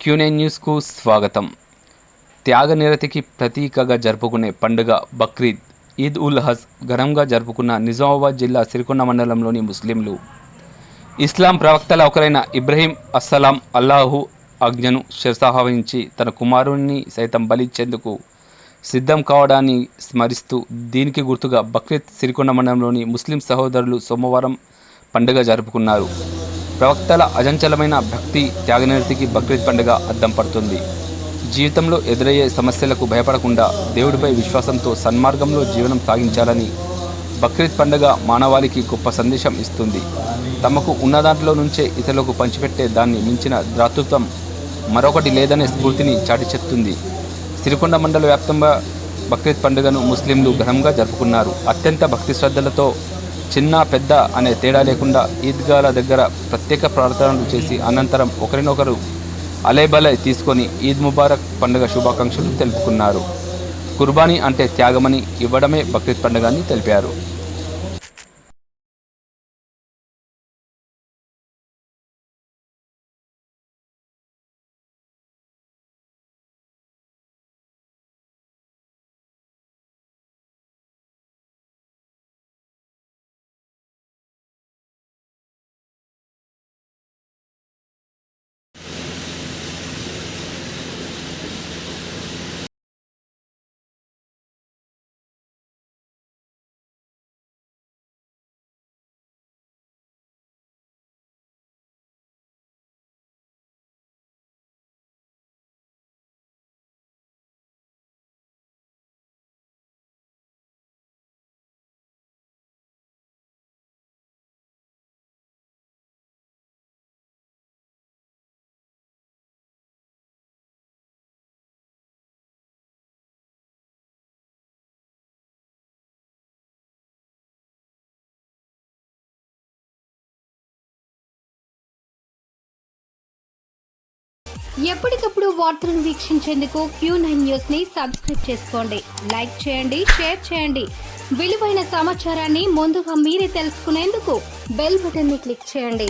Q9 న్యూస్కు స్వాగతం. త్యాగనిరతికి ప్రతీకగా జరుపుకునే పండుగ బక్రీద్, ఈద్ ఉల్ హజ్ ఘనంగా జరుపుకున్న నిజామాబాద్ జిల్లా సిరికొండ మండలంలోని ముస్లింలు. ఇస్లాం ప్రవక్తల ఒకరైన ఇబ్రహీం అస్సలాం అల్లాహు ఆజ్ఞను శిరసావహించి తన కుమారుణ్ణి సైతం బలిచ్చేందుకు సిద్ధం కావడాన్ని స్మరిస్తూ దీనికి గుర్తుగా బక్రీద్ సిరికొండ మండలంలోని ముస్లిం సహోదరులు సోమవారం పండుగ జరుపుకున్నారు. ప్రవక్తల అజంచలమైన భక్తి త్యాగనిరతికి బక్రీద్ పండుగ అద్దం పడుతుంది. జీవితంలో ఎదురయ్యే సమస్యలకు భయపడకుండా దేవుడిపై విశ్వాసంతో సన్మార్గంలో జీవనం సాగించాలని బక్రీద్ పండుగ మానవాళికి గొప్ప సందేశం ఇస్తుంది. తమకు ఉన్న దాంట్లో నుంచే ఇతరులకు పంచిపెట్టే దాన్ని మించిన దాతృత్వం మరొకటి లేదనే స్ఫూర్తిని చాటి చెప్తుంది. సిరికొండ మండల వ్యాప్తంగా బక్రీద్ పండుగను ముస్లింలు ఘనంగా జరుపుకున్నారు. అత్యంత భక్తి శ్రద్ధలతో చిన్న పెద్ద అనే తేడా లేకుండా ఈద్గాల దగ్గర ప్రత్యేక ప్రార్థనలు చేసి అనంతరం ఒకరినొకరు అలైబలై తీసుకొని ఈద్ ముబారక్ పండుగ శుభాకాంక్షలు తెలుపుకున్నారు. కుర్బానీ అంటే త్యాగమని ఇవ్వడమే బక్రీద్ పండుగ అని తెలిపారు. ఎప్పటికప్పుడు వార్తలను వీక్షించేందుకు Q9 న్యూస్ ని సబ్స్క్రైబ్ చేసుకోండి, లైక్ చేయండి, షేర్ చేయండి. విలువైన సమాచారాన్ని ముందుగా మీరే తెలుసుకునేందుకు బెల్ బటన్ ని క్లిక్ చేయండి.